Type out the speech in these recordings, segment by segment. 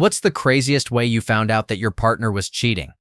What's the craziest way you found out that your partner was cheating?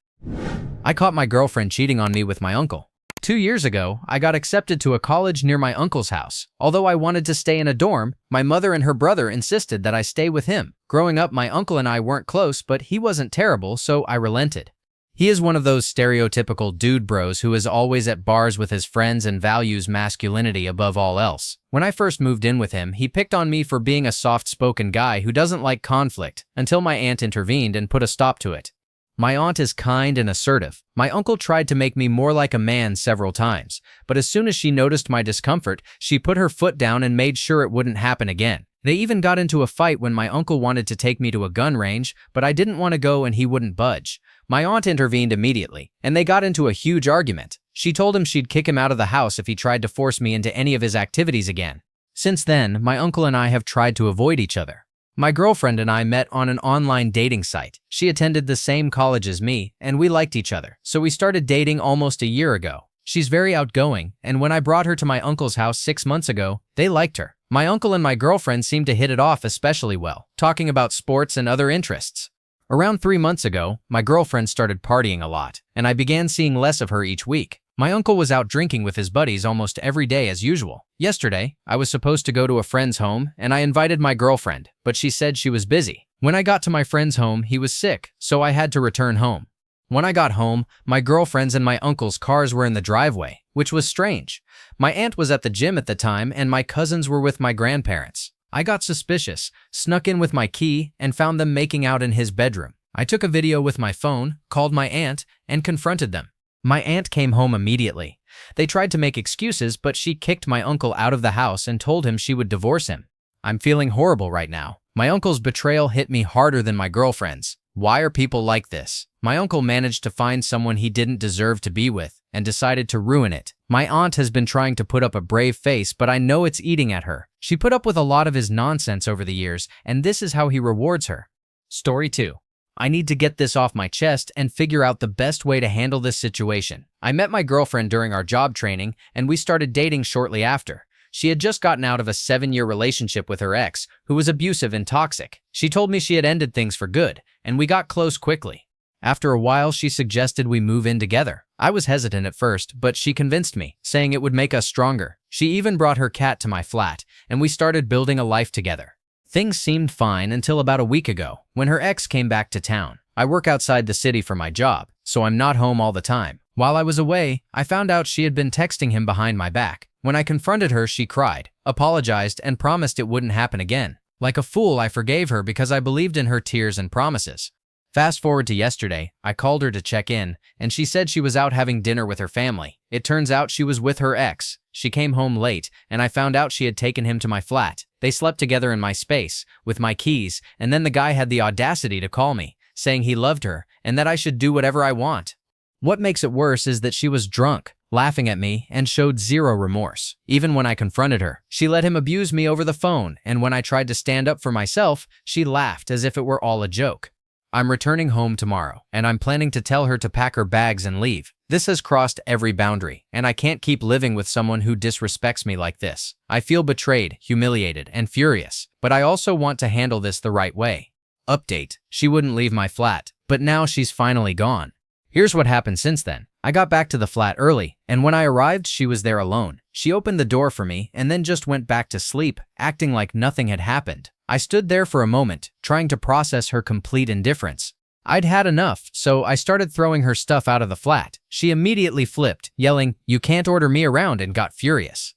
I caught my girlfriend cheating on me with my uncle. 2 years ago, I got accepted to a college near my uncle's house. Although I wanted to stay in a dorm, my mother and her brother insisted that I stay with him. Growing up, my uncle and I weren't close, but he wasn't terrible, so I relented. He is one of those stereotypical dude bros who is always at bars with his friends and values masculinity above all else. When I first moved in with him, he picked on me for being a soft-spoken guy who doesn't like conflict, until my aunt intervened and put a stop to it. My aunt is kind and assertive. My uncle tried to make me more like a man several times, but as soon as she noticed my discomfort, she put her foot down and made sure it wouldn't happen again. They even got into a fight when my uncle wanted to take me to a gun range, but I didn't want to go and he wouldn't budge. My aunt intervened immediately, and they got into a huge argument. She told him she'd kick him out of the house if he tried to force me into any of his activities again. Since then, my uncle and I have tried to avoid each other. My girlfriend and I met on an online dating site. She attended the same college as me, and we liked each other, so we started dating almost a year ago. She's very outgoing, and when I brought her to my uncle's house 6 months ago, they liked her. My uncle and my girlfriend seemed to hit it off especially well, talking about sports and other interests. Around 3 months ago, my girlfriend started partying a lot, and I began seeing less of her each week. My uncle was out drinking with his buddies almost every day as usual. Yesterday, I was supposed to go to a friend's home, and I invited my girlfriend, but she said she was busy. When I got to my friend's home, he was sick, so I had to return home. When I got home, my girlfriend's and my uncle's cars were in the driveway, which was strange. My aunt was at the gym at the time, and my cousins were with my grandparents. I got suspicious, snuck in with my key, and found them making out in his bedroom. I took a video with my phone, called my aunt, and confronted them. My aunt came home immediately. They tried to make excuses, but she kicked my uncle out of the house and told him she would divorce him. I'm feeling horrible right now. My uncle's betrayal hit me harder than my girlfriend's. Why are people like this? My uncle managed to find someone he didn't deserve to be with and decided to ruin it. My aunt has been trying to put up a brave face, but I know it's eating at her. She put up with a lot of his nonsense over the years, and this is how he rewards her. Story 2. I need to get this off my chest and figure out the best way to handle this situation. I met my girlfriend during our job training, and we started dating shortly after. She had just gotten out of a 7-year relationship with her ex, who was abusive and toxic. She told me she had ended things for good, and we got close quickly. After a while, she suggested we move in together. I was hesitant at first, but she convinced me, saying it would make us stronger. She even brought her cat to my flat, and we started building a life together. Things seemed fine until about a week ago, when her ex came back to town. I work outside the city for my job, so I'm not home all the time. While I was away, I found out she had been texting him behind my back. When I confronted her, she cried, apologized, and promised it wouldn't happen again. Like a fool, I forgave her because I believed in her tears and promises. Fast forward to yesterday, I called her to check in, and she said she was out having dinner with her family. It turns out she was with her ex. She came home late, and I found out she had taken him to my flat. They slept together in my space, with my keys, and then the guy had the audacity to call me, saying he loved her, and that I should do whatever I want. What makes it worse is that she was drunk, laughing at me, and showed zero remorse. Even when I confronted her, she let him abuse me over the phone, and when I tried to stand up for myself, she laughed as if it were all a joke. I'm returning home tomorrow, and I'm planning to tell her to pack her bags and leave. This has crossed every boundary, and I can't keep living with someone who disrespects me like this. I feel betrayed, humiliated, and furious, but I also want to handle this the right way. Update: she wouldn't leave my flat, but now she's finally gone. Here's what happened since then. I got back to the flat early, and when I arrived, she was there alone. She opened the door for me and then just went back to sleep, acting like nothing had happened. I stood there for a moment, trying to process her complete indifference. I'd had enough, so I started throwing her stuff out of the flat. She immediately flipped, yelling, "You can't order me around," and got furious.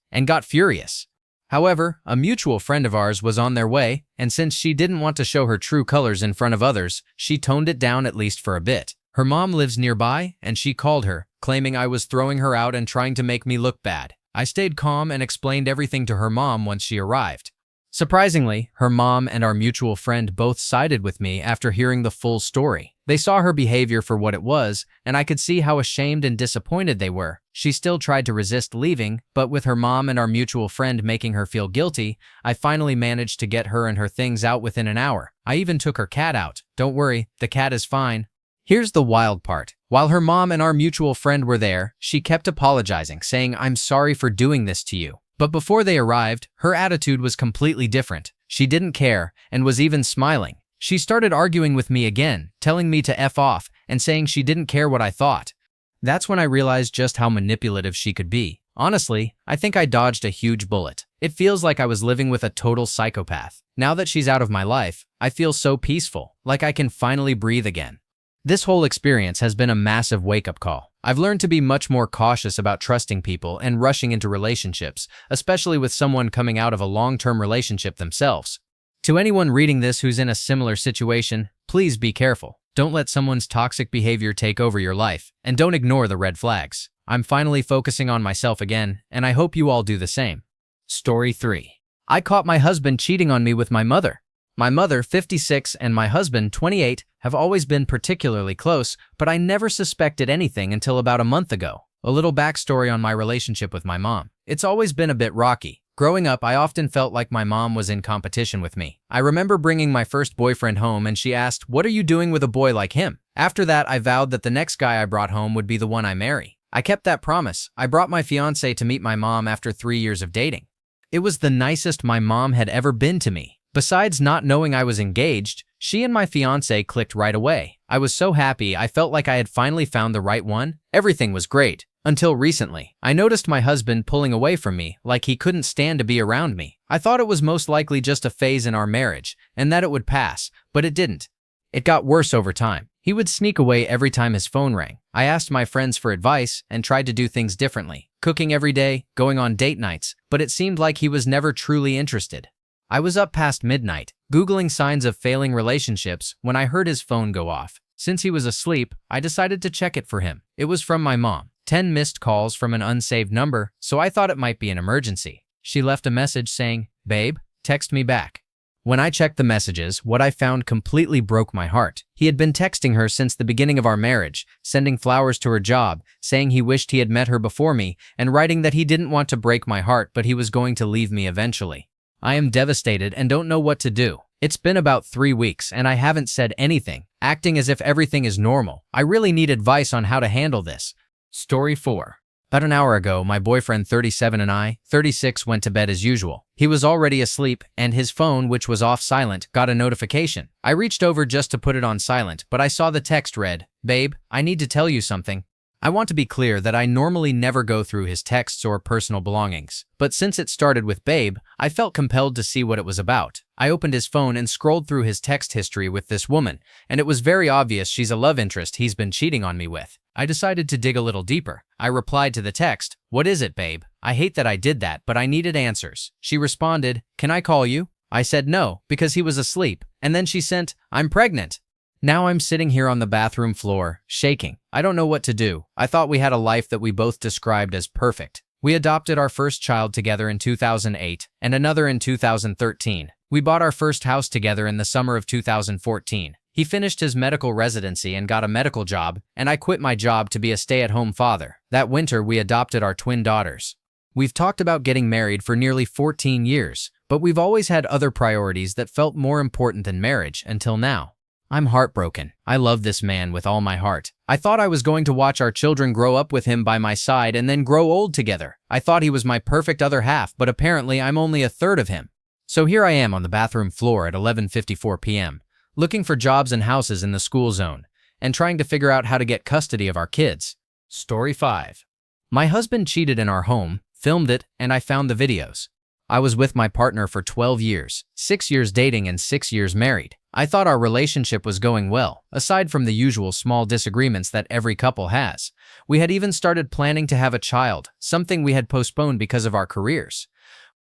However, a mutual friend of ours was on their way, and since she didn't want to show her true colors in front of others, she toned it down at least for a bit. Her mom lives nearby, and she called her, claiming I was throwing her out and trying to make me look bad. I stayed calm and explained everything to her mom once she arrived. Surprisingly, her mom and our mutual friend both sided with me after hearing the full story. They saw her behavior for what it was, and I could see how ashamed and disappointed they were. She still tried to resist leaving, but with her mom and our mutual friend making her feel guilty, I finally managed to get her and her things out within an hour. I even took her cat out. Don't worry, the cat is fine. Here's the wild part. While her mom and our mutual friend were there, she kept apologizing, saying, "I'm sorry for doing this to you." But before they arrived, her attitude was completely different. She didn't care and was even smiling. She started arguing with me again, telling me to F off and saying she didn't care what I thought. That's when I realized just how manipulative she could be. Honestly, I think I dodged a huge bullet. It feels like I was living with a total psychopath. Now that she's out of my life, I feel so peaceful, like I can finally breathe again. This whole experience has been a massive wake-up call. I've learned to be much more cautious about trusting people and rushing into relationships, especially with someone coming out of a long-term relationship themselves. To anyone reading this who's in a similar situation, please be careful. Don't let someone's toxic behavior take over your life, and don't ignore the red flags. I'm finally focusing on myself again, and I hope you all do the same. Story 3. I caught my husband cheating on me with my mother. My mother, 56, and my husband, 28, have always been particularly close, but I never suspected anything until about a month ago. A little backstory on my relationship with my mom. It's always been a bit rocky. Growing up, I often felt like my mom was in competition with me. I remember bringing my first boyfriend home and she asked, "What are you doing with a boy like him?" After that, I vowed that the next guy I brought home would be the one I marry. I kept that promise. I brought my fiancé to meet my mom after 3 years of dating. It was the nicest my mom had ever been to me. Besides not knowing I was engaged, she and my fiancé clicked right away. I was so happy, I felt like I had finally found the right one. Everything was great. Until recently, I noticed my husband pulling away from me, like he couldn't stand to be around me. I thought it was most likely just a phase in our marriage, and that it would pass, but it didn't. It got worse over time. He would sneak away every time his phone rang. I asked my friends for advice and tried to do things differently, cooking every day, going on date nights, but it seemed like he was never truly interested. I was up past midnight, Googling signs of failing relationships when I heard his phone go off. Since he was asleep, I decided to check it for him. It was from my mom. 10 missed calls from an unsaved number, so I thought it might be an emergency. She left a message saying, "Babe, text me back." When I checked the messages, what I found completely broke my heart. He had been texting her since the beginning of our marriage, sending flowers to her job, saying he wished he had met her before me, and writing that he didn't want to break my heart but he was going to leave me eventually. I am devastated and don't know what to do. It's been about 3 weeks and I haven't said anything, acting as if everything is normal. I really need advice on how to handle this. Story 4. About an hour ago, my boyfriend 37 and I, 36, went to bed as usual. He was already asleep, and his phone, which was off silent, got a notification. I reached over just to put it on silent, but I saw the text read, "Babe, I need to tell you something." I want to be clear that I normally never go through his texts or personal belongings, but since it started with "Babe," I felt compelled to see what it was about. I opened his phone and scrolled through his text history with this woman, and it was very obvious she's a love interest he's been cheating on me with. I decided to dig a little deeper. I replied to the text, "What is it, babe? I hate that I did that, but I needed answers." She responded, "Can I call you?" I said no, because he was asleep, and then she sent, "I'm pregnant." Now I'm sitting here on the bathroom floor, shaking. I don't know what to do. I thought we had a life that we both described as perfect. We adopted our first child together in 2008 and another in 2013. We bought our first house together in the summer of 2014. He finished his medical residency and got a medical job, and I quit my job to be a stay-at-home father. That winter, we adopted our twin daughters. We've talked about getting married for nearly 14 years, but we've always had other priorities that felt more important than marriage until now. I'm heartbroken. I love this man with all my heart. I thought I was going to watch our children grow up with him by my side and then grow old together. I thought he was my perfect other half, but apparently I'm only a third of him. So here I am on the bathroom floor at 11:54 p.m., looking for jobs and houses in the school zone, and trying to figure out how to get custody of our kids. Story 5. My husband cheated in our home, filmed it, and I found the videos. I was with my partner for 12 years, 6 years dating and 6 years married. I thought our relationship was going well, aside from the usual small disagreements that every couple has. We had even started planning to have a child, something we had postponed because of our careers.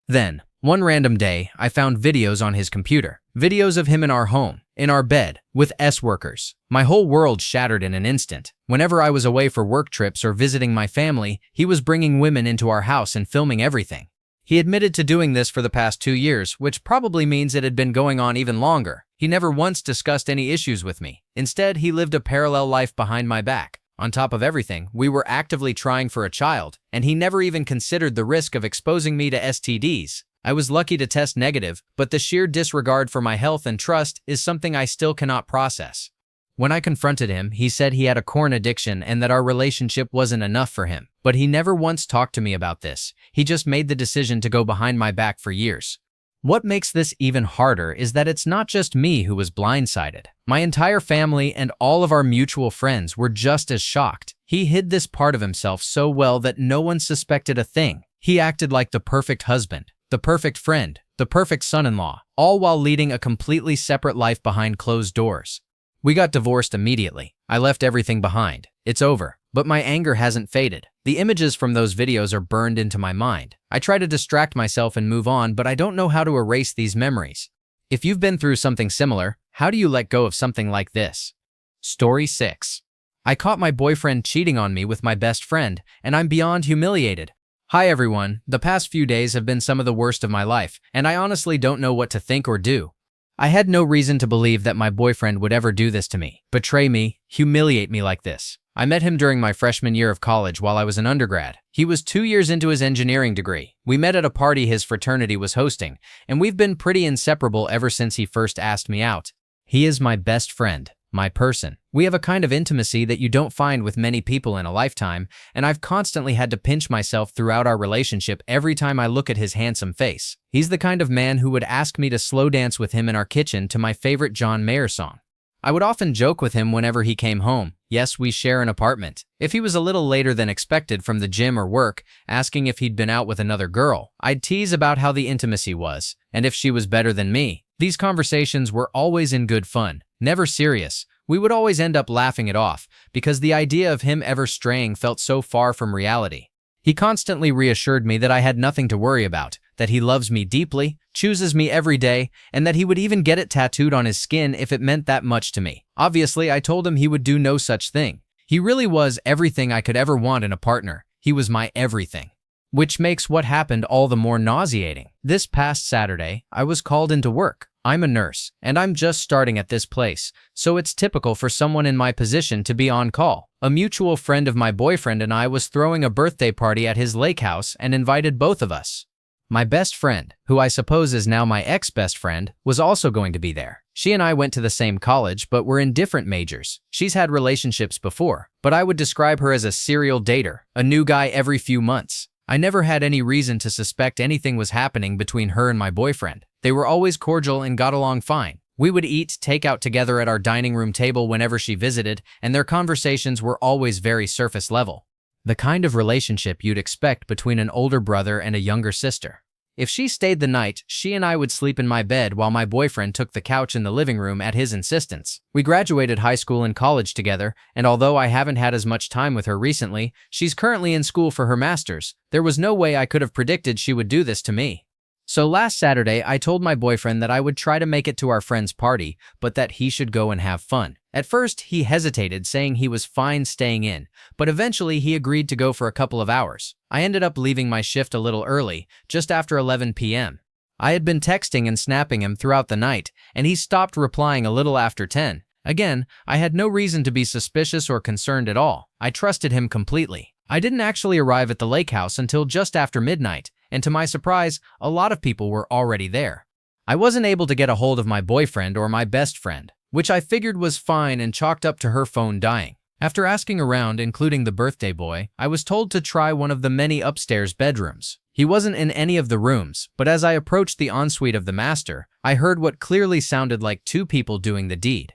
Then, one random day, I found videos on his computer. Videos of him in our home, in our bed, with workers. My whole world shattered in an instant. Whenever I was away for work trips or visiting my family, he was bringing women into our house and filming everything. He admitted to doing this for the past 2 years, which probably means it had been going on even longer. He never once discussed any issues with me. Instead, he lived a parallel life behind my back. On top of everything, we were actively trying for a child, and he never even considered the risk of exposing me to STDs. I was lucky to test negative, but the sheer disregard for my health and trust is something I still cannot process. When I confronted him, he said he had a corn addiction and that our relationship wasn't enough for him. But he never once talked to me about this. He just made the decision to go behind my back for years. What makes this even harder is that it's not just me who was blindsided. My entire family and all of our mutual friends were just as shocked. He hid this part of himself so well that no one suspected a thing. He acted like the perfect husband, the perfect friend, the perfect son-in-law, all while leading a completely separate life behind closed doors. We got divorced immediately. I left everything behind. It's over. But my anger hasn't faded. The images from those videos are burned into my mind. I try to distract myself and move on, but I don't know how to erase these memories. If you've been through something similar, how do you let go of something like this? Story 6. I caught my boyfriend cheating on me with my best friend, and I'm beyond humiliated. Hi everyone, the past few days have been some of the worst of my life, and I honestly don't know what to think or do. I had no reason to believe that my boyfriend would ever do this to me, betray me, humiliate me like this. I met him during my freshman year of college while I was an undergrad. He was 2 years into his engineering degree. We met at a party his fraternity was hosting, and we've been pretty inseparable ever since he first asked me out. He is my best friend, my person. We have a kind of intimacy that you don't find with many people in a lifetime, and I've constantly had to pinch myself throughout our relationship every time I look at his handsome face. He's the kind of man who would ask me to slow dance with him in our kitchen to my favorite John Mayer song. I would often joke with him whenever he came home. Yes, we share an apartment. If he was a little later than expected from the gym or work, asking if he'd been out with another girl, I'd tease about how the intimacy was, and if she was better than me. These conversations were always in good fun, never serious. We would always end up laughing it off, because the idea of him ever straying felt so far from reality. He constantly reassured me that I had nothing to worry about, that he loves me deeply, chooses me every day, and that he would even get it tattooed on his skin if it meant that much to me. Obviously, I told him he would do no such thing. He really was everything I could ever want in a partner. He was my everything. Which makes what happened all the more nauseating. This past Saturday, I was called into work. I'm a nurse, and I'm just starting at this place, so it's typical for someone in my position to be on call. A mutual friend of my boyfriend and I was throwing a birthday party at his lake house and invited both of us. My best friend, who I suppose is now my ex-best friend, was also going to be there. She and I went to the same college, but were in different majors. She's had relationships before, but I would describe her as a serial dater, a new guy every few months. I never had any reason to suspect anything was happening between her and my boyfriend. They were always cordial and got along fine. We would eat takeout together at our dining room table whenever she visited, and their conversations were always very surface level. The kind of relationship you'd expect between an older brother and a younger sister. If she stayed the night, she and I would sleep in my bed while my boyfriend took the couch in the living room at his insistence. We graduated high school and college together, and although I haven't had as much time with her recently, she's currently in school for her master's. There was no way I could have predicted she would do this to me. So last Saturday, I told my boyfriend that I would try to make it to our friend's party, but that he should go and have fun. At first, he hesitated, saying he was fine staying in, but eventually he agreed to go for a couple of hours. I ended up leaving my shift a little early, just after 11 p.m. I had been texting and snapping him throughout the night, and he stopped replying a little after 10. Again, I had no reason to be suspicious or concerned at all. I trusted him completely. I didn't actually arrive at the lake house until just after midnight, and to my surprise, a lot of people were already there. I wasn't able to get a hold of my boyfriend or my best friend, which I figured was fine and chalked up to her phone dying. After asking around, including the birthday boy, I was told to try one of the many upstairs bedrooms. He wasn't in any of the rooms, but as I approached the ensuite of the master, I heard what clearly sounded like two people doing the deed.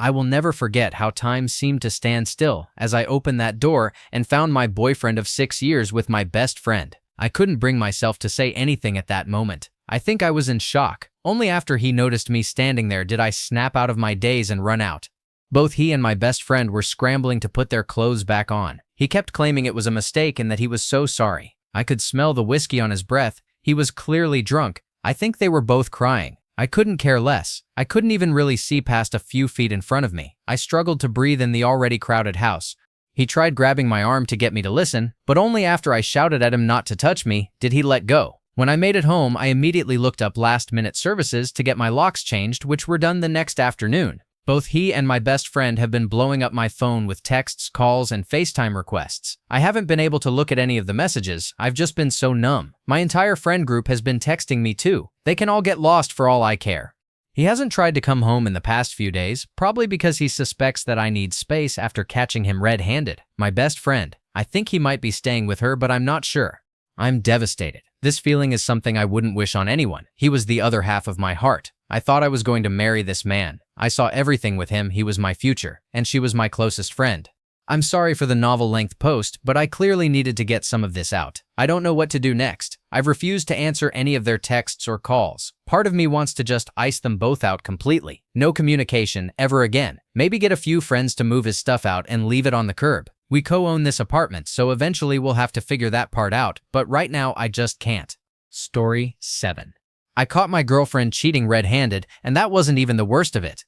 I will never forget how time seemed to stand still as I opened that door and found my boyfriend of 6 years with my best friend. I couldn't bring myself to say anything at that moment. I think I was in shock. Only after he noticed me standing there did I snap out of my daze and run out. Both he and my best friend were scrambling to put their clothes back on. He kept claiming it was a mistake and that he was so sorry. I could smell the whiskey on his breath. He was clearly drunk. I think they were both crying. I couldn't care less. I couldn't even really see past a few feet in front of me. I struggled to breathe in the already crowded house. He tried grabbing my arm to get me to listen, but only after I shouted at him not to touch me did he let go. When I made it home, I immediately looked up last-minute services to get my locks changed, which were done the next afternoon. Both he and my best friend have been blowing up my phone with texts, calls, and FaceTime requests. I haven't been able to look at any of the messages. I've just been so numb. My entire friend group has been texting me too. They can all get lost for all I care. He hasn't tried to come home in the past few days, probably because he suspects that I need space after catching him red-handed. My best friend. I think he might be staying with her, but I'm not sure. I'm devastated. This feeling is something I wouldn't wish on anyone. He was the other half of my heart. I thought I was going to marry this man. I saw everything with him. He was my future, and she was my closest friend. I'm sorry for the novel-length post, but I clearly needed to get some of this out. I don't know what to do next. I've refused to answer any of their texts or calls. Part of me wants to just ice them both out completely. No communication ever again. Maybe get a few friends to move his stuff out and leave it on the curb. We co-own this apartment, so eventually we'll have to figure that part out, but right now I just can't. Story 7. I caught my girlfriend cheating red-handed, and that wasn't even the worst of it.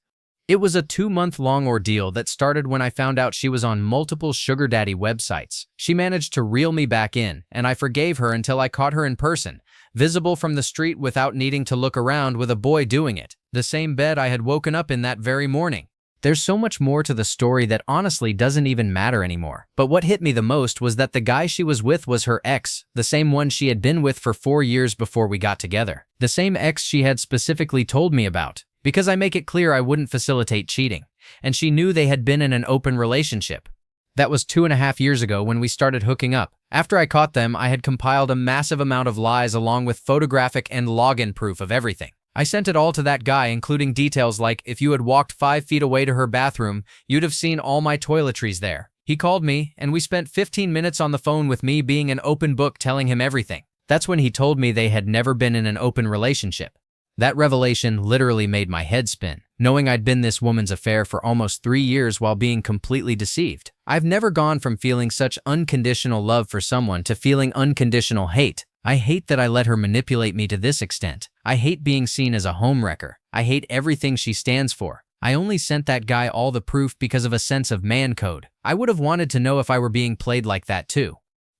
It was a 2-month-long ordeal that started when I found out she was on multiple sugar daddy websites. She managed to reel me back in, and I forgave her until I caught her in person, visible from the street without needing to look around with a boy doing it, the same bed I had woken up in that very morning. There's so much more to the story that honestly doesn't even matter anymore. But what hit me the most was that the guy she was with was her ex, the same one she had been with for 4 years before we got together. The same ex she had specifically told me about. Because I make it clear I wouldn't facilitate cheating, and she knew they had been in an open relationship. That was 2.5 years ago when we started hooking up. After I caught them, I had compiled a massive amount of lies along with photographic and login proof of everything. I sent it all to that guy, including details like if you had walked 5 feet away to her bathroom, you'd have seen all my toiletries there. He called me, and we spent 15 minutes on the phone with me being an open book telling him everything. That's when he told me they had never been in an open relationship. That revelation literally made my head spin, knowing I'd been this woman's affair for almost 3 years while being completely deceived. I've never gone from feeling such unconditional love for someone to feeling unconditional hate. I hate that I let her manipulate me to this extent. I hate being seen as a homewrecker. I hate everything she stands for. I only sent that guy all the proof because of a sense of man code. I would have wanted to know if I were being played like that too.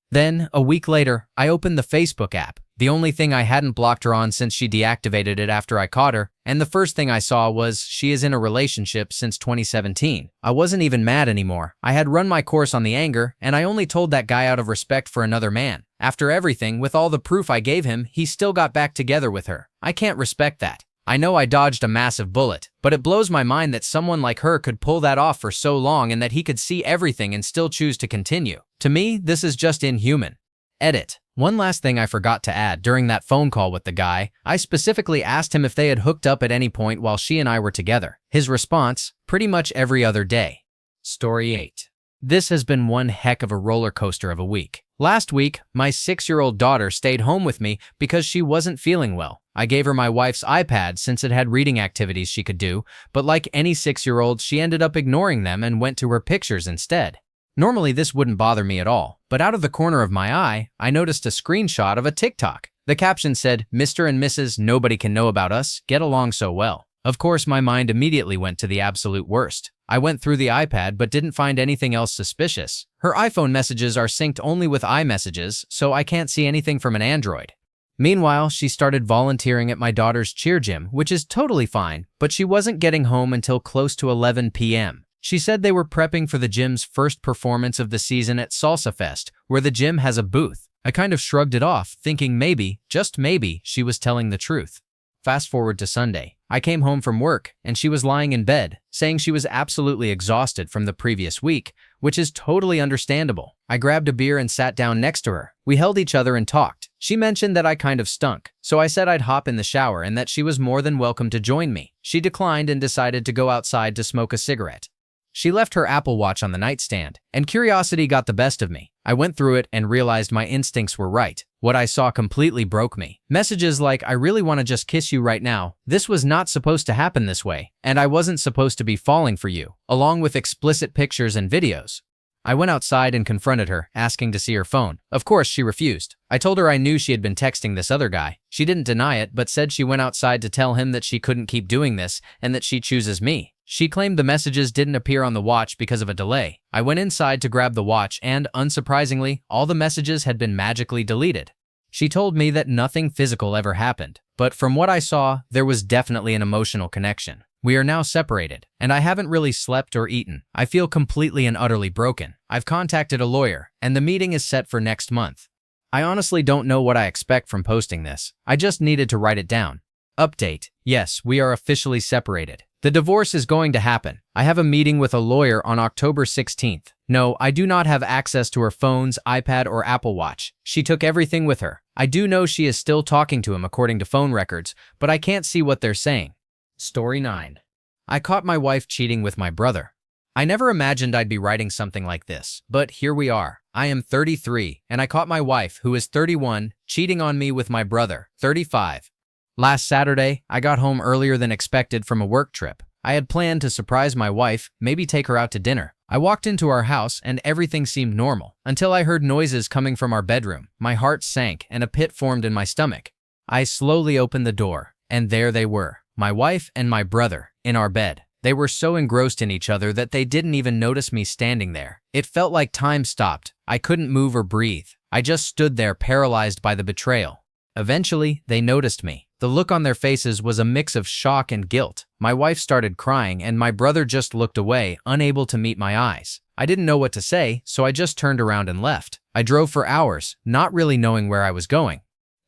Then, a week later, I opened the Facebook app, the only thing I hadn't blocked her on since she deactivated it after I caught her, and the first thing I saw was she is in a relationship since 2017. I wasn't even mad anymore. I had run my course on the anger, and I only told that guy out of respect for another man. After everything, with all the proof I gave him, he still got back together with her. I can't respect that. I know I dodged a massive bullet, but it blows my mind that someone like her could pull that off for so long and that he could see everything and still choose to continue. To me, this is just inhuman. Edit. One last thing I forgot to add during that phone call with the guy, I specifically asked him if they had hooked up at any point while she and I were together. His response, pretty much every other day. Story 8. This has been one heck of a roller coaster of a week. Last week, my 6-year-old daughter stayed home with me because she wasn't feeling well. I gave her my wife's iPad since it had reading activities she could do, but like any 6-year-old, she ended up ignoring them and went to her pictures instead. Normally, this wouldn't bother me at all, but out of the corner of my eye, I noticed a screenshot of a TikTok. The caption said, "Mr. and Mrs. Nobody can know about us, get along so well." Of course, my mind immediately went to the absolute worst. I went through the iPad but didn't find anything else suspicious. Her iPhone messages are synced only with iMessages, so I can't see anything from an Android. Meanwhile, she started volunteering at my daughter's cheer gym, which is totally fine, but she wasn't getting home until close to 11 p.m. She said they were prepping for the gym's first performance of the season at Salsa Fest, where the gym has a booth. I kind of shrugged it off, thinking maybe, just maybe, she was telling the truth. Fast forward to Sunday. I came home from work, and she was lying in bed, saying she was absolutely exhausted from the previous week, which is totally understandable. I grabbed a beer and sat down next to her. We held each other and talked. She mentioned that I kind of stunk, so I said I'd hop in the shower and that she was more than welcome to join me. She declined and decided to go outside to smoke a cigarette. She left her Apple Watch on the nightstand, and curiosity got the best of me. I went through it and realized my instincts were right. What I saw completely broke me. Messages like, "I really want to just kiss you right now. This was not supposed to happen this way, and I wasn't supposed to be falling for you," along with explicit pictures and videos. I went outside and confronted her, asking to see her phone. Of course, she refused. I told her I knew she had been texting this other guy. She didn't deny it, but said she went outside to tell him that she couldn't keep doing this and that she chooses me. She claimed the messages didn't appear on the watch because of a delay. I went inside to grab the watch and, unsurprisingly, all the messages had been magically deleted. She told me that nothing physical ever happened, but from what I saw, there was definitely an emotional connection. We are now separated, and I haven't really slept or eaten. I feel completely and utterly broken. I've contacted a lawyer, and the meeting is set for next month. I honestly don't know what I expect from posting this. I just needed to write it down. Update. Yes, we are officially separated. The divorce is going to happen. I have a meeting with a lawyer on October 16th. No, I do not have access to her phone's iPad or Apple Watch. She took everything with her. I do know she is still talking to him according to phone records, but I can't see what they're saying. Story 9. I caught my wife cheating with my brother. I never imagined I'd be writing something like this, but here we are. I am 33, and I caught my wife, who is 31, cheating on me with my brother, 35. Last Saturday, I got home earlier than expected from a work trip. I had planned to surprise my wife, maybe take her out to dinner. I walked into our house and everything seemed normal, until I heard noises coming from our bedroom. My heart sank and a pit formed in my stomach. I slowly opened the door, and there they were, my wife and my brother, in our bed. They were so engrossed in each other that they didn't even notice me standing there. It felt like time stopped. I couldn't move or breathe. I just stood there paralyzed by the betrayal. Eventually, they noticed me. The look on their faces was a mix of shock and guilt. My wife started crying and my brother just looked away, unable to meet my eyes. I didn't know what to say, so I just turned around and left. I drove for hours, not really knowing where I was going.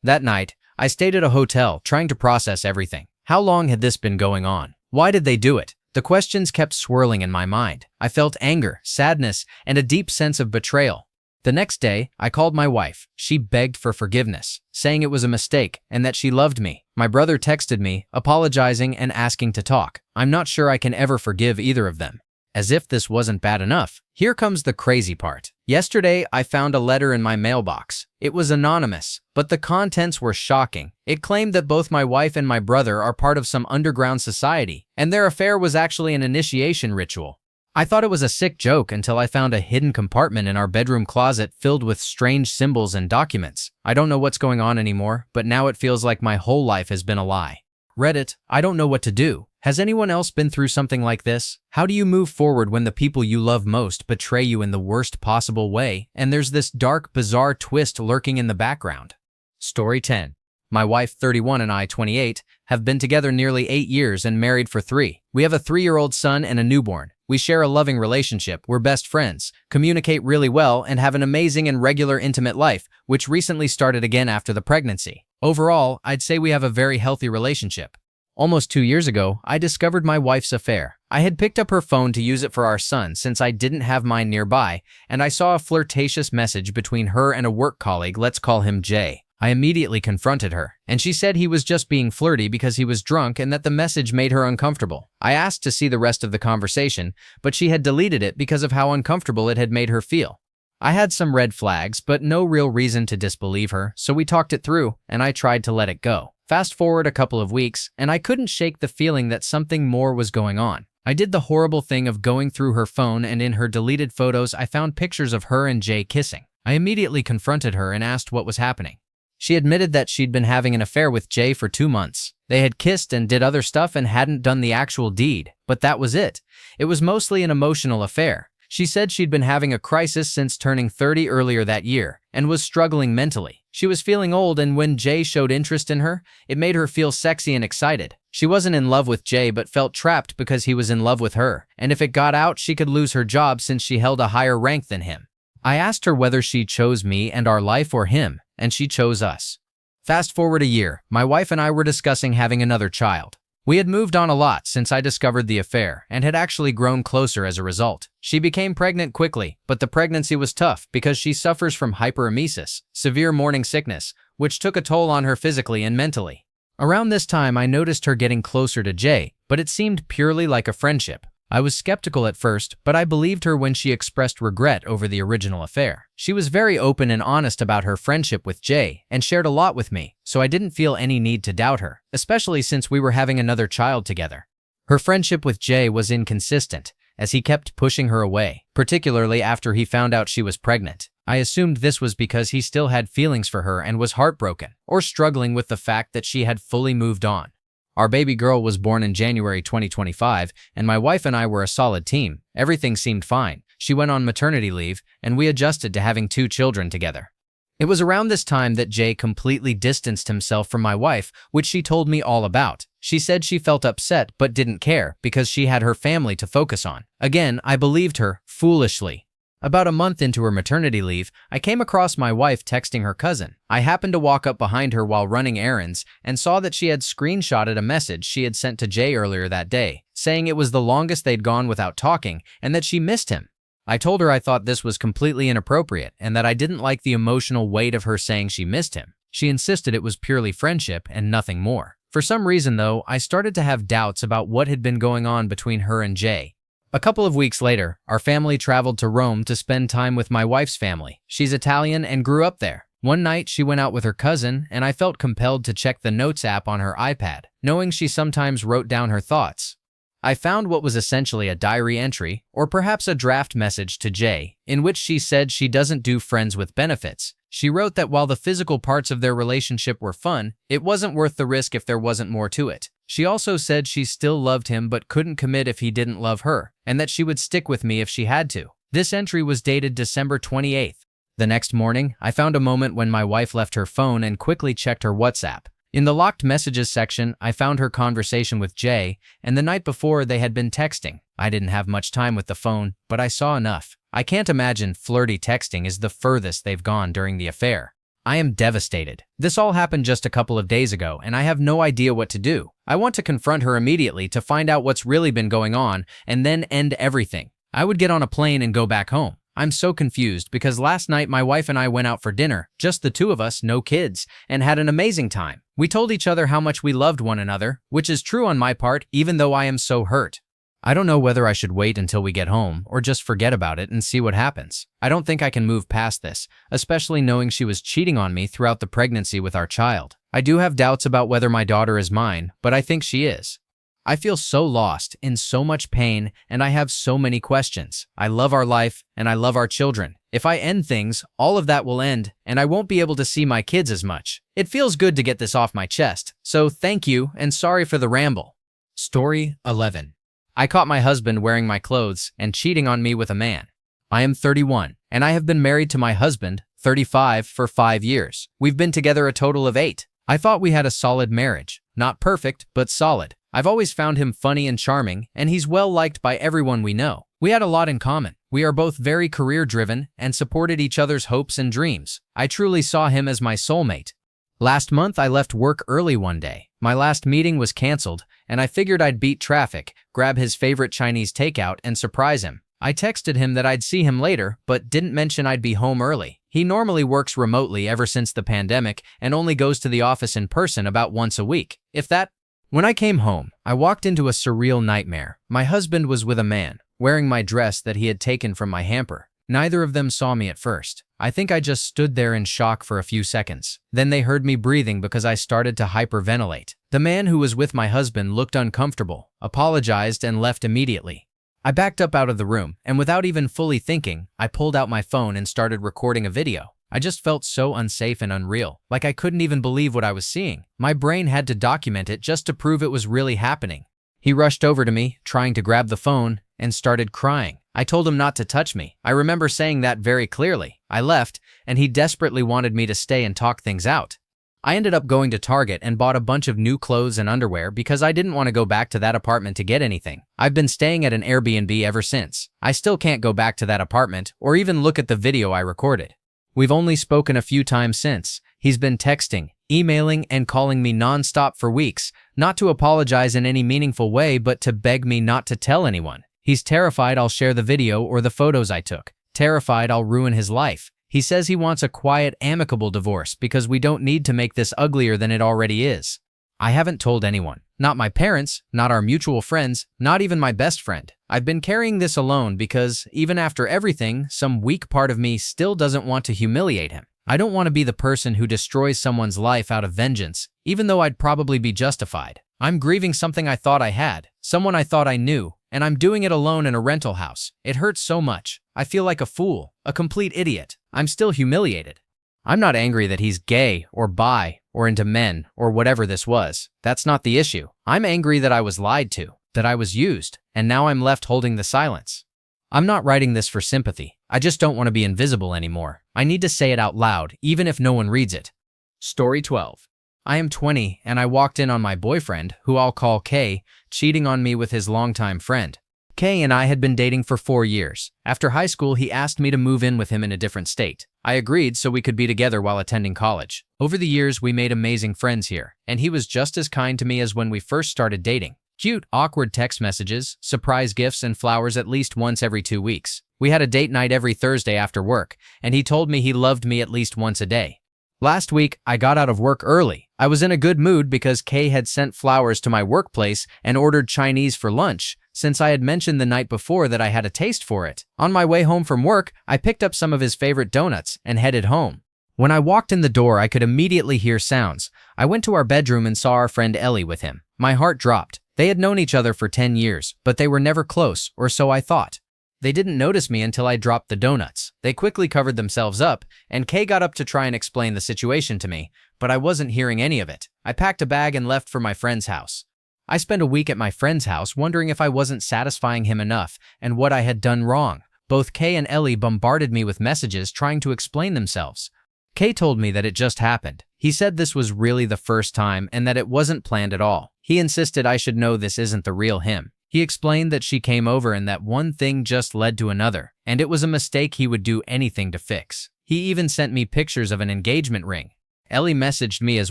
That night, I stayed at a hotel, trying to process everything. How long had this been going on? Why did they do it? The questions kept swirling in my mind. I felt anger, sadness, and a deep sense of betrayal. The next day, I called my wife. She begged for forgiveness, saying it was a mistake and that she loved me. My brother texted me, apologizing and asking to talk. I'm not sure I can ever forgive either of them. As if this wasn't bad enough, here comes the crazy part. Yesterday, I found a letter in my mailbox. It was anonymous, but the contents were shocking. It claimed that both my wife and my brother are part of some underground society, and their affair was actually an initiation ritual. I thought it was a sick joke until I found a hidden compartment in our bedroom closet filled with strange symbols and documents. I don't know what's going on anymore, but now it feels like my whole life has been a lie. Reddit, I don't know what to do. Has anyone else been through something like this? How do you move forward when the people you love most betray you in the worst possible way, and there's this dark, bizarre twist lurking in the background? Story 10. My wife, 31, and I, 28, have been together nearly 8 years and married for 3. We have a 3-year-old son and a newborn. We share a loving relationship, we're best friends, communicate really well, and have an amazing and regular intimate life, which recently started again after the pregnancy. Overall, I'd say we have a very healthy relationship. Almost 2 years ago, I discovered my wife's affair. I had picked up her phone to use it for our son since I didn't have mine nearby, and I saw a flirtatious message between her and a work colleague, let's call him Jay. I immediately confronted her, and she said he was just being flirty because he was drunk and that the message made her uncomfortable. I asked to see the rest of the conversation, but she had deleted it because of how uncomfortable it had made her feel. I had some red flags, but no real reason to disbelieve her, so we talked it through, and I tried to let it go. Fast forward a couple of weeks, and I couldn't shake the feeling that something more was going on. I did the horrible thing of going through her phone, and in her deleted photos, I found pictures of her and Jay kissing. I immediately confronted her and asked what was happening. She admitted that she'd been having an affair with Jay for 2 months. They had kissed and did other stuff and hadn't done the actual deed, but that was it. It was mostly an emotional affair. She said she'd been having a crisis since turning 30 earlier that year and was struggling mentally. She was feeling old, and when Jay showed interest in her, it made her feel sexy and excited. She wasn't in love with Jay but felt trapped because he was in love with her, and if it got out, she could lose her job since she held a higher rank than him. I asked her whether she chose me and our life or him, and she chose us. Fast forward a year, my wife and I were discussing having another child. We had moved on a lot since I discovered the affair and had actually grown closer as a result. She became pregnant quickly, but the pregnancy was tough because she suffers from hyperemesis, severe morning sickness, which took a toll on her physically and mentally. Around this time, I noticed her getting closer to Jay, but it seemed purely like a friendship. I was skeptical at first, but I believed her when she expressed regret over the original affair. She was very open and honest about her friendship with Jay and shared a lot with me, so I didn't feel any need to doubt her, especially since we were having another child together. Her friendship with Jay was inconsistent, as he kept pushing her away, particularly after he found out she was pregnant. I assumed this was because he still had feelings for her and was heartbroken, or struggling with the fact that she had fully moved on. Our baby girl was born in January 2025, and my wife and I were a solid team. Everything seemed fine. She went on maternity leave, and we adjusted to having 2 children together. It was around this time that Jay completely distanced himself from my wife, which she told me all about. She said she felt upset but didn't care because she had her family to focus on. Again, I believed her, foolishly. About a month into her maternity leave, I came across my wife texting her cousin. I happened to walk up behind her while running errands and saw that she had screenshotted a message she had sent to Jay earlier that day, saying it was the longest they'd gone without talking and that she missed him. I told her I thought this was completely inappropriate and that I didn't like the emotional weight of her saying she missed him. She insisted it was purely friendship and nothing more. For some reason, though, I started to have doubts about what had been going on between her and Jay. A couple of weeks later, our family traveled to Rome to spend time with my wife's family. She's Italian and grew up there. One night, she went out with her cousin, and I felt compelled to check the Notes app on her iPad, knowing she sometimes wrote down her thoughts. I found what was essentially a diary entry, or perhaps a draft message to Jay, in which she said she doesn't do friends with benefits. She wrote that while the physical parts of their relationship were fun, it wasn't worth the risk if there wasn't more to it. She also said she still loved him but couldn't commit if he didn't love her, and that she would stick with me if she had to. This entry was dated December 28th. The next morning, I found a moment when my wife left her phone and quickly checked her WhatsApp. In the locked messages section, I found her conversation with Jay, and the night before they had been texting. I didn't have much time with the phone, but I saw enough. I can't imagine flirty texting is the furthest they've gone during the affair. I am devastated. This all happened just a couple of days ago, and I have no idea what to do. I want to confront her immediately to find out what's really been going on and then end everything. I would get on a plane and go back home. I'm so confused because last night my wife and I went out for dinner, just the two of us, no kids, and had an amazing time. We told each other how much we loved one another, which is true on my part, even though I am so hurt. I don't know whether I should wait until we get home or just forget about it and see what happens. I don't think I can move past this, especially knowing she was cheating on me throughout the pregnancy with our child. I do have doubts about whether my daughter is mine, but I think she is. I feel so lost, in so much pain, and I have so many questions. I love our life, and I love our children. If I end things, all of that will end, and I won't be able to see my kids as much. It feels good to get this off my chest, so thank you and sorry for the ramble. Story 11. I caught my husband wearing my clothes and cheating on me with a man. I am 31, and I have been married to my husband, 35, for 5 years. We've been together a total of 8. I thought we had a solid marriage. Not perfect, but solid. I've always found him funny and charming, and he's well liked by everyone we know. We had a lot in common. We are both very career-driven and supported each other's hopes and dreams. I truly saw him as my soulmate. Last month, I left work early one day. My last meeting was canceled, and I figured I'd beat traffic, grab his favorite Chinese takeout, and surprise him. I texted him that I'd see him later, but didn't mention I'd be home early. He normally works remotely ever since the pandemic and only goes to the office in person about once a week, if that. When I came home, I walked into a surreal nightmare. My husband was with a man, wearing my dress that he had taken from my hamper. Neither of them saw me at first. I think I just stood there in shock for a few seconds. Then they heard me breathing because I started to hyperventilate. The man who was with my husband looked uncomfortable, apologized, and left immediately. I backed up out of the room, and without even fully thinking, I pulled out my phone and started recording a video. I just felt so unsafe and unreal, like I couldn't even believe what I was seeing. My brain had to document it just to prove it was really happening. He rushed over to me, trying to grab the phone, and started crying. I told him not to touch me. I remember saying that very clearly. I left, and he desperately wanted me to stay and talk things out. I ended up going to Target and bought a bunch of new clothes and underwear because I didn't want to go back to that apartment to get anything. I've been staying at an Airbnb ever since. I still can't go back to that apartment or even look at the video I recorded. We've only spoken a few times since. He's been texting, emailing, and calling me nonstop for weeks, not to apologize in any meaningful way, but to beg me not to tell anyone. He's terrified I'll share the video or the photos I took, terrified I'll ruin his life. He says he wants a quiet, amicable divorce because we don't need to make this uglier than it already is. I haven't told anyone. Not my parents, not our mutual friends, not even my best friend. I've been carrying this alone because, even after everything, some weak part of me still doesn't want to humiliate him. I don't want to be the person who destroys someone's life out of vengeance, even though I'd probably be justified. I'm grieving something I thought I had, someone I thought I knew, and I'm doing it alone in a rental house. It hurts so much. I feel like a fool, a complete idiot. I'm still humiliated. I'm not angry that he's gay or bi or into men or whatever this was. That's not the issue. I'm angry that I was lied to, that I was used, and now I'm left holding the silence. I'm not writing this for sympathy. I just don't want to be invisible anymore. I need to say it out loud, even if no one reads it. Story 12. I am 20, and I walked in on my boyfriend, who I'll call K, cheating on me with his longtime friend. Kay and I had been dating for 4 years. After high school, he asked me to move in with him in a different state. I agreed so we could be together while attending college. Over the years, we made amazing friends here, and he was just as kind to me as when we first started dating. Cute, awkward text messages, surprise gifts, and flowers at least once every 2 weeks. We had a date night every Thursday after work, and he told me he loved me at least once a day. Last week, I got out of work early. I was in a good mood because Kay had sent flowers to my workplace and ordered Chinese for lunch, since I had mentioned the night before that I had a taste for it. On my way home from work, I picked up some of his favorite donuts and headed home. When I walked in the door, I could immediately hear sounds. I went to our bedroom and saw our friend Ellie with him. My heart dropped. They had known each other for 10 years, but they were never close, or so I thought. They didn't notice me until I dropped the donuts. They quickly covered themselves up, and Kay got up to try and explain the situation to me, but I wasn't hearing any of it. I packed a bag and left for my friend's house. I spent a week at my friend's house wondering if I wasn't satisfying him enough and what I had done wrong. Both Kay and Ellie bombarded me with messages trying to explain themselves. Kay told me that it just happened. He said this was really the first time and that it wasn't planned at all. He insisted I should know this isn't the real him. He explained that she came over and that one thing just led to another, and it was a mistake he would do anything to fix. He even sent me pictures of an engagement ring. Ellie messaged me as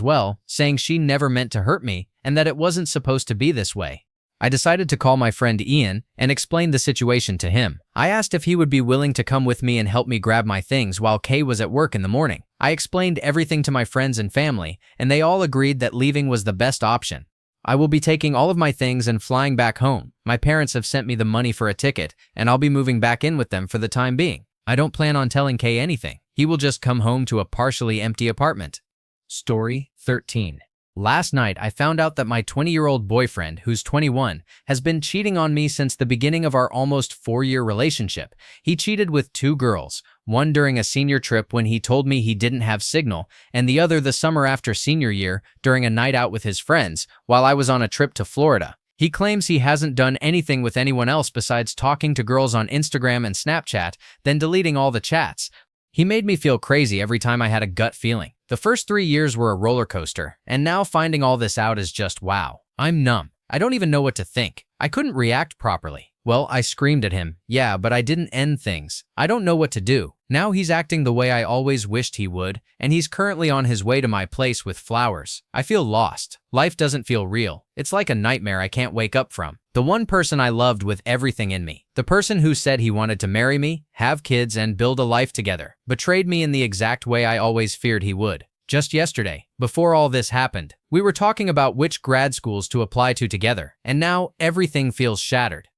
well, saying she never meant to hurt me and that it wasn't supposed to be this way. I decided to call my friend Ian and explain the situation to him. I asked if he would be willing to come with me and help me grab my things while Kay was at work in the morning. I explained everything to my friends and family, and they all agreed that leaving was the best option. I will be taking all of my things and flying back home. My parents have sent me the money for a ticket, and I'll be moving back in with them for the time being. I don't plan on telling Kay anything. He will just come home to a partially empty apartment. Story 13. Last night, I found out that my 20-year-old boyfriend, who's 21, has been cheating on me since the beginning of our almost 4-year relationship. He cheated with 2 girls, one during a senior trip when he told me he didn't have signal, and the other the summer after senior year during a night out with his friends while I was on a trip to Florida. He claims he hasn't done anything with anyone else besides talking to girls on Instagram and Snapchat, then deleting all the chats. He made me feel crazy every time I had a gut feeling. The first 3 years were a roller coaster, and now finding all this out is just wow. I'm numb. I don't even know what to think. I couldn't react properly. Well, I screamed at him. Yeah, but I didn't end things. I don't know what to do. Now he's acting the way I always wished he would, and he's currently on his way to my place with flowers. I feel lost. Life doesn't feel real. It's like a nightmare I can't wake up from. The one person I loved with everything in me, the person who said he wanted to marry me, have kids, and build a life together, betrayed me in the exact way I always feared he would. Just yesterday, before all this happened, we were talking about which grad schools to apply to together, and now everything feels shattered.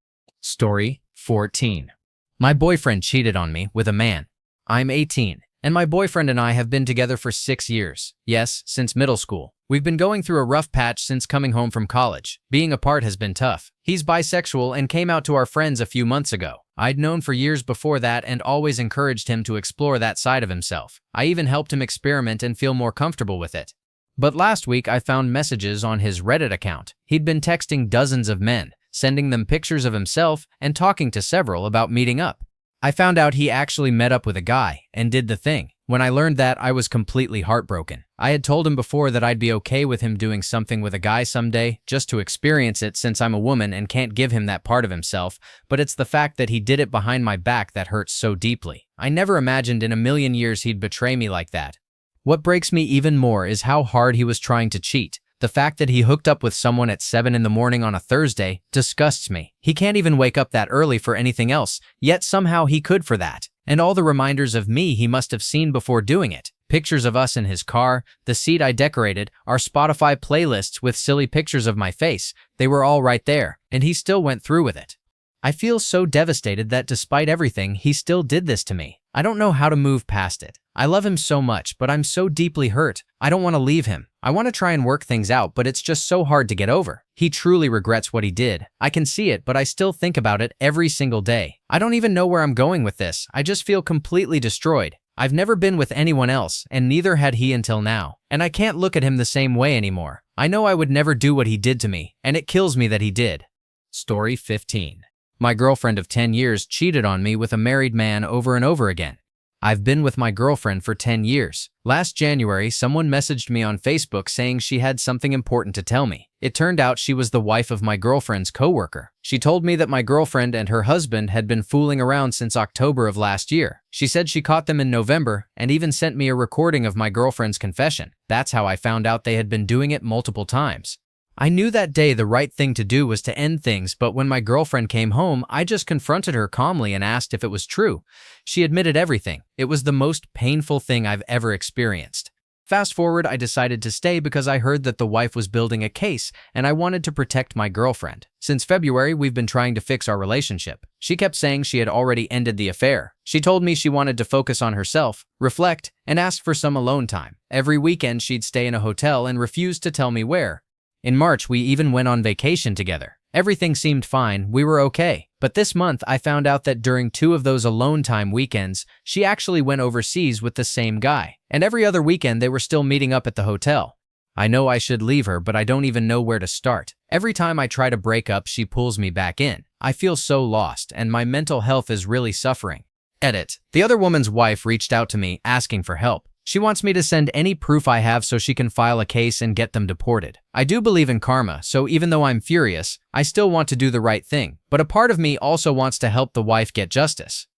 Story 14. My boyfriend cheated on me with a man. I'm 18, and my boyfriend and I have been together for 6 years. Yes, since middle school. We've been going through a rough patch since coming home from college. Being apart has been tough. He's bisexual and came out to our friends a few months ago. I'd known for years before that and always encouraged him to explore that side of himself. I even helped him experiment and feel more comfortable with it. But last week I found messages on his Reddit account. He'd been texting dozens of men, sending them pictures of himself and talking to several about meeting up. I found out he actually met up with a guy and did the thing. When I learned that, I was completely heartbroken. I had told him before that I'd be okay with him doing something with a guy someday, just to experience it since I'm a woman and can't give him that part of himself, but it's the fact that he did it behind my back that hurts so deeply. I never imagined in a million years he'd betray me like that. What breaks me even more is how hard he was trying to cheat. The fact that he hooked up with someone at 7 in the morning on a Thursday disgusts me. He can't even wake up that early for anything else, yet somehow he could for that. And all the reminders of me he must have seen before doing it. Pictures of us in his car, the seat I decorated, our Spotify playlists with silly pictures of my face. They were all right there, and he still went through with it. I feel so devastated that despite everything, he still did this to me. I don't know how to move past it. I love him so much, but I'm so deeply hurt. I don't want to leave him. I want to try and work things out, but it's just so hard to get over. He truly regrets what he did. I can see it, but I still think about it every single day. I don't even know where I'm going with this. I just feel completely destroyed. I've never been with anyone else, and neither had he until now. And I can't look at him the same way anymore. I know I would never do what he did to me, and it kills me that he did. Story 15. My girlfriend of 10 years cheated on me with a married man over and over again. I've been with my girlfriend for 10 years. Last January, someone messaged me on Facebook saying she had something important to tell me. It turned out she was the wife of my girlfriend's coworker. She told me that my girlfriend and her husband had been fooling around since October of last year. She said she caught them in November and even sent me a recording of my girlfriend's confession. That's how I found out they had been doing it multiple times. I knew that day the right thing to do was to end things, but when my girlfriend came home, I just confronted her calmly and asked if it was true. She admitted everything. It was the most painful thing I've ever experienced. Fast forward, I decided to stay because I heard that the wife was building a case and I wanted to protect my girlfriend. Since February, we've been trying to fix our relationship. She kept saying she had already ended the affair. She told me she wanted to focus on herself, reflect, and asked for some alone time. Every weekend, she'd stay in a hotel and refused to tell me where. In March, we even went on vacation together. Everything seemed fine, we were okay. But this month, I found out that during 2 of those alone time weekends, she actually went overseas with the same guy. And every other weekend, they were still meeting up at the hotel. I know I should leave her, but I don't even know where to start. Every time I try to break up, she pulls me back in. I feel so lost, and my mental health is really suffering. Edit. The other woman's wife reached out to me asking for help. She wants me to send any proof I have so she can file a case and get them deported. I do believe in karma, so even though I'm furious, I still want to do the right thing. But a part of me also wants to help the wife get justice.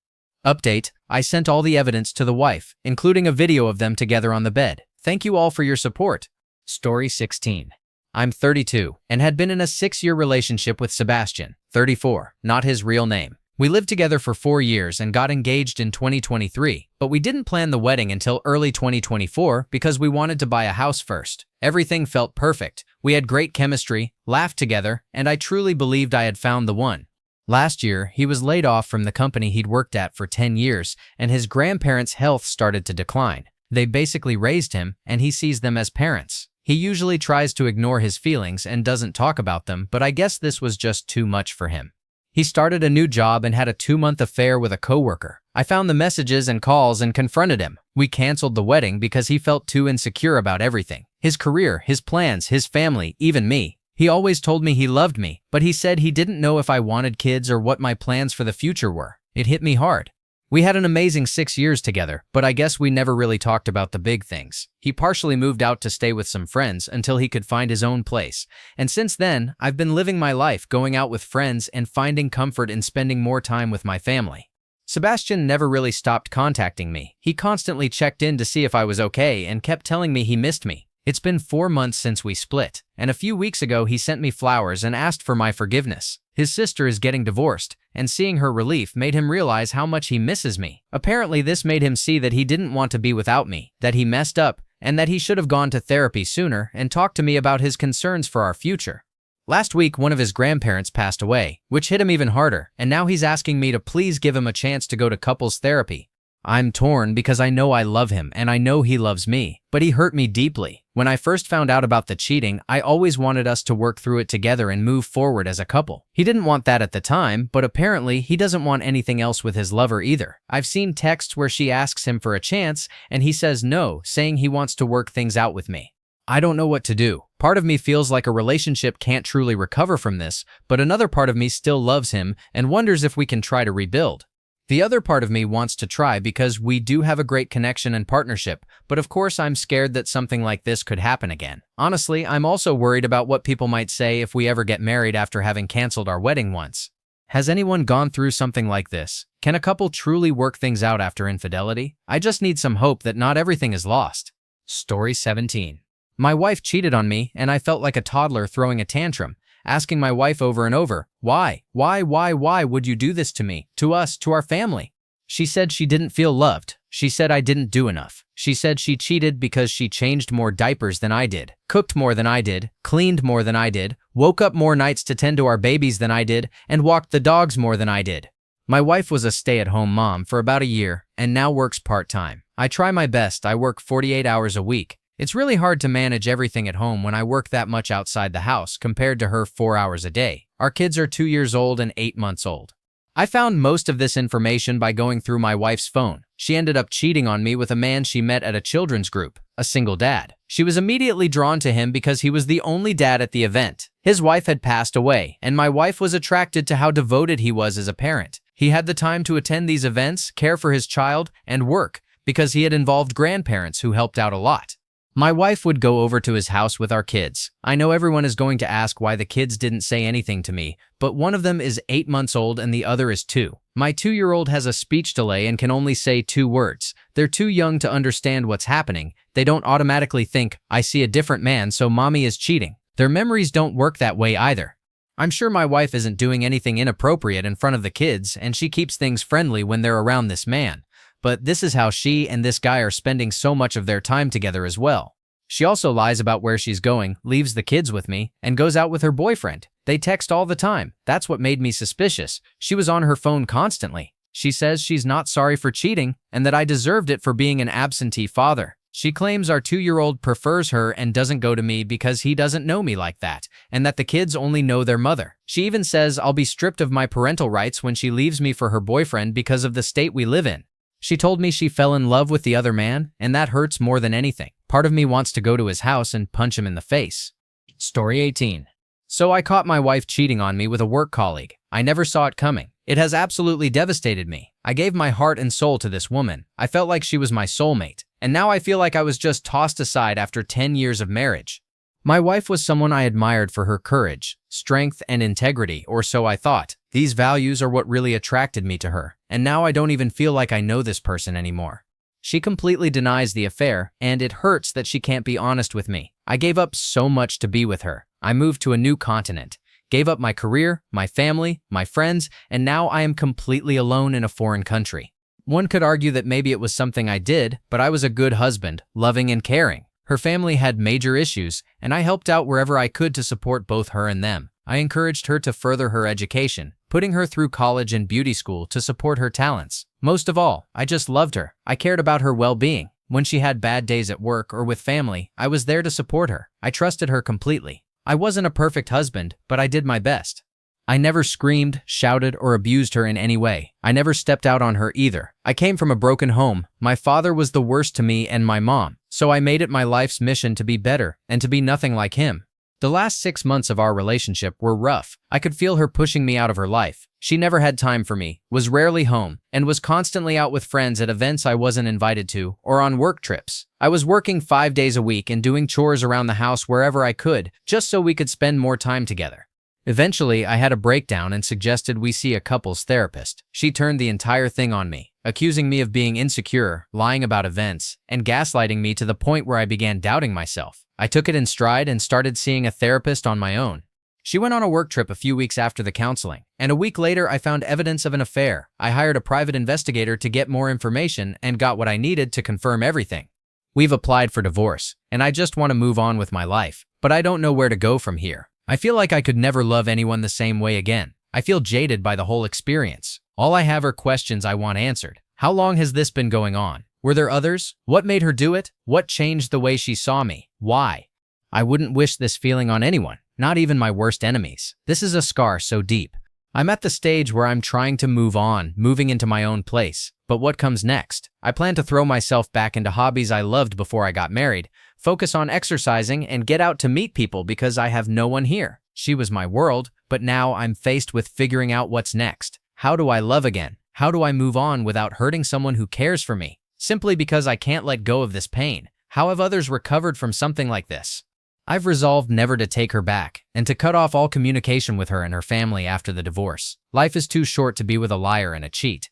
Update: I sent all the evidence to the wife, including a video of them together on the bed. Thank you all for your support. Story 16. I'm 32 and had been in a 6-year relationship with Sebastian, 34, not his real name. We lived together for 4 years and got engaged in 2023, but we didn't plan the wedding until early 2024 because we wanted to buy a house first. Everything felt perfect. We had great chemistry, laughed together, and I truly believed I had found the one. Last year, he was laid off from the company he'd worked at for 10 years, and his grandparents' health started to decline. They basically raised him, and he sees them as parents. He usually tries to ignore his feelings and doesn't talk about them, but I guess this was just too much for him. He started a new job and had a 2-month affair with a coworker. I found the messages and calls and confronted him. We canceled the wedding because he felt too insecure about everything. His career, his plans, his family, even me. He always told me he loved me, but he said he didn't know if I wanted kids or what my plans for the future were. It hit me hard. We had an amazing 6 years together, but I guess we never really talked about the big things. He partially moved out to stay with some friends until he could find his own place. And since then, I've been living my life, going out with friends and finding comfort in spending more time with my family. Sebastian never really stopped contacting me. He constantly checked in to see if I was okay and kept telling me he missed me. It's been 4 months since we split, and a few weeks ago he sent me flowers and asked for my forgiveness. His sister is getting divorced, and seeing her relief made him realize how much he misses me. Apparently this made him see that he didn't want to be without me, that he messed up, and that he should have gone to therapy sooner and talked to me about his concerns for our future. Last week, one of his grandparents passed away, which hit him even harder, and now he's asking me to please give him a chance to go to couples therapy. I'm torn because I know I love him and I know he loves me, but he hurt me deeply. When I first found out about the cheating, I always wanted us to work through it together and move forward as a couple. He didn't want that at the time, but apparently he doesn't want anything else with his lover either. I've seen texts where she asks him for a chance and he says no, saying he wants to work things out with me. I don't know what to do. Part of me feels like a relationship can't truly recover from this, but another part of me still loves him and wonders if we can try to rebuild. The other part of me wants to try because we do have a great connection and partnership, but of course I'm scared that something like this could happen again. Honestly, I'm also worried about what people might say if we ever get married after having canceled our wedding once. Has anyone gone through something like this? Can a couple truly work things out after infidelity? I just need some hope that not everything is lost. Story 17. My wife cheated on me and I felt like a toddler throwing a tantrum, asking my wife over and over, why would you do this to me, to us, to our family? She said she didn't feel loved. She said I didn't do enough. She said she cheated because she changed more diapers than I did, cooked more than I did, cleaned more than I did, woke up more nights to tend to our babies than I did, and walked the dogs more than I did. My wife was a stay-at-home mom for about a year and now works part-time. I try my best. I work 48 hours a week. It's really hard to manage everything at home when I work that much outside the house compared to her 4 hours a day. Our kids are 2 years old and 8 months old. I found most of this information by going through my wife's phone. She ended up cheating on me with a man she met at a children's group, a single dad. She was immediately drawn to him because he was the only dad at the event. His wife had passed away, and my wife was attracted to how devoted he was as a parent. He had the time to attend these events, care for his child, and work because he had involved grandparents who helped out a lot. My wife would go over to his house with our kids. I know everyone is going to ask why the kids didn't say anything to me, but one of them is 8 months old and the other is 2. My 2-year-old has a speech delay and can only say 2 words. They're too young to understand what's happening. They don't automatically think, I see a different man, so mommy is cheating. Their memories don't work that way either. I'm sure my wife isn't doing anything inappropriate in front of the kids, and she keeps things friendly when they're around this man. But this is how she and this guy are spending so much of their time together as well. She also lies about where she's going, leaves the kids with me, and goes out with her boyfriend. They text all the time. That's what made me suspicious. She was on her phone constantly. She says she's not sorry for cheating and that I deserved it for being an absentee father. She claims our 2-year-old prefers her and doesn't go to me because he doesn't know me like that, and that the kids only know their mother. She even says I'll be stripped of my parental rights when she leaves me for her boyfriend because of the state we live in. She told me she fell in love with the other man, and that hurts more than anything. Part of me wants to go to his house and punch him in the face. Story 18. So I caught my wife cheating on me with a work colleague. I never saw it coming. It has absolutely devastated me. I gave my heart and soul to this woman. I felt like she was my soulmate. And now I feel like I was just tossed aside after 10 years of marriage. My wife was someone I admired for her courage, strength, and integrity, or so I thought. These values are what really attracted me to her, and now I don't even feel like I know this person anymore. She completely denies the affair, and it hurts that she can't be honest with me. I gave up so much to be with her. I moved to a new continent, gave up my career, my family, my friends, and now I am completely alone in a foreign country. One could argue that maybe it was something I did, but I was a good husband, loving and caring. Her family had major issues, and I helped out wherever I could to support both her and them. I encouraged her to further her education, putting her through college and beauty school to support her talents. Most of all, I just loved her. I cared about her well-being. When she had bad days at work or with family, I was there to support her. I trusted her completely. I wasn't a perfect husband, but I did my best. I never screamed, shouted, or abused her in any way. I never stepped out on her either. I came from a broken home. My father was the worst to me and my mom, so I made it my life's mission to be better and to be nothing like him. The last 6 months of our relationship were rough. I could feel her pushing me out of her life. She never had time for me, was rarely home, and was constantly out with friends at events I wasn't invited to or on work trips. I was working 5 days a week and doing chores around the house wherever I could, just so we could spend more time together. Eventually, I had a breakdown and suggested we see a couples therapist. She turned the entire thing on me, accusing me of being insecure, lying about events, and gaslighting me to the point where I began doubting myself. I took it in stride and started seeing a therapist on my own. She went on a work trip a few weeks after the counseling, and a week later I found evidence of an affair. I hired a private investigator to get more information and got what I needed to confirm everything. We've applied for divorce, and I just want to move on with my life, but I don't know where to go from here. I feel like I could never love anyone the same way again. I feel jaded by the whole experience. All I have are questions I want answered. How long has this been going on? Were there others? What made her do it? What changed the way she saw me? Why? I wouldn't wish this feeling on anyone, not even my worst enemies. This is a scar so deep. I'm at the stage where I'm trying to move on, moving into my own place. But what comes next? I plan to throw myself back into hobbies I loved before I got married, focus on exercising, and get out to meet people because I have no one here. She was my world, but now I'm faced with figuring out what's next. How do I love again? How do I move on without hurting someone who cares for me? Simply because I can't let go of this pain. How have others recovered from something like this? I've resolved never to take her back and to cut off all communication with her and her family after the divorce. Life is too short to be with a liar and a cheat.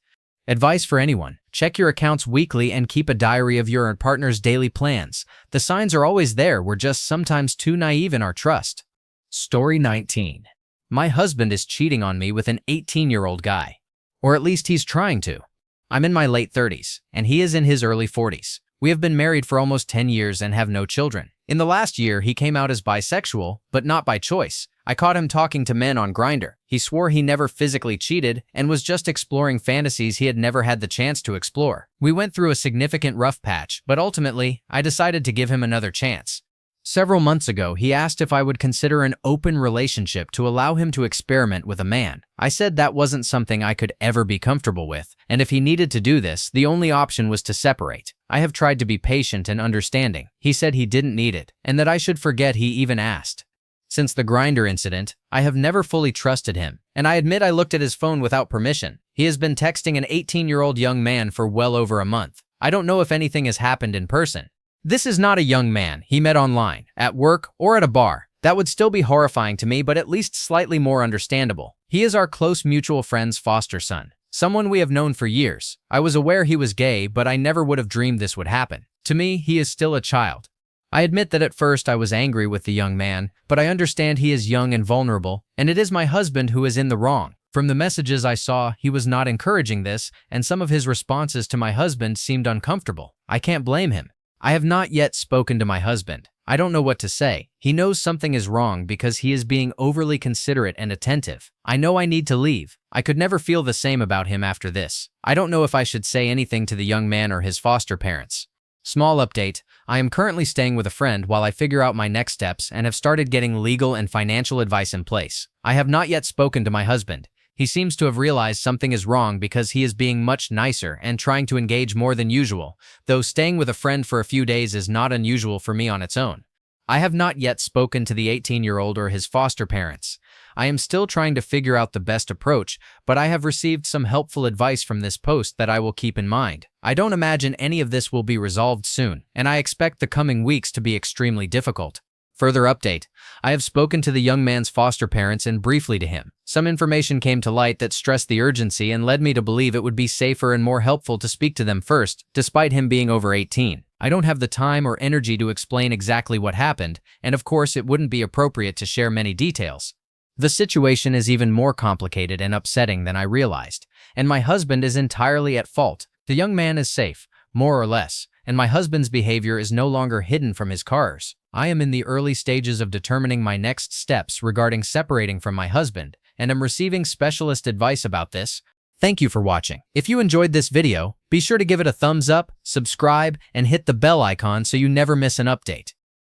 Advice for anyone: check your accounts weekly and keep a diary of your partner's daily plans. The signs are always there, we're just sometimes too naive in our trust. Story 19. My husband is cheating on me with an 18-year-old guy. Or at least he's trying to. I'm in my late 30s, and he is in his early 40s. We have been married for almost 10 years and have no children. In the last year, he came out as bisexual, but not by choice. I caught him talking to men on Grindr. He swore he never physically cheated and was just exploring fantasies he had never had the chance to explore. We went through a significant rough patch, but ultimately, I decided to give him another chance. Several months ago, he asked if I would consider an open relationship to allow him to experiment with a man. I said that wasn't something I could ever be comfortable with, and if he needed to do this, the only option was to separate. I have tried to be patient and understanding. He said he didn't need it, and that I should forget he even asked. Since the grinder incident, I have never fully trusted him, and I admit I looked at his phone without permission. He has been texting an 18-year-old young man for well over a month. I don't know if anything has happened in person. This is not a young man he met online, at work, or at a bar. That would still be horrifying to me, but at least slightly more understandable. He is our close mutual friend's foster son, someone we have known for years. I was aware he was gay, but I never would have dreamed this would happen. To me, he is still a child. I admit that at first I was angry with the young man, but I understand he is young and vulnerable, and it is my husband who is in the wrong. From the messages I saw, he was not encouraging this, and some of his responses to my husband seemed uncomfortable. I can't blame him. I have not yet spoken to my husband. I don't know what to say. He knows something is wrong because he is being overly considerate and attentive. I know I need to leave. I could never feel the same about him after this. I don't know if I should say anything to the young man or his foster parents. Small update, I am currently staying with a friend while I figure out my next steps and have started getting legal and financial advice in place. I have not yet spoken to my husband. He seems to have realized something is wrong because he is being much nicer and trying to engage more than usual, though staying with a friend for a few days is not unusual for me on its own. I have not yet spoken to the 18-year-old or his foster parents. I am still trying to figure out the best approach, but I have received some helpful advice from this post that I will keep in mind. I don't imagine any of this will be resolved soon, and I expect the coming weeks to be extremely difficult. Further update, I have spoken to the young man's foster parents and briefly to him. Some information came to light that stressed the urgency and led me to believe it would be safer and more helpful to speak to them first, despite him being over 18. I don't have the time or energy to explain exactly what happened, and of course it wouldn't be appropriate to share many details. The situation is even more complicated and upsetting than I realized, and my husband is entirely at fault. The young man is safe, more or less, and my husband's behavior is no longer hidden from his cars. I am in the early stages of determining my next steps regarding separating from my husband, and am receiving specialist advice about this. Thank you for watching. If you enjoyed this video, be sure to give it a thumbs up, subscribe, and hit the bell icon so you never miss an update.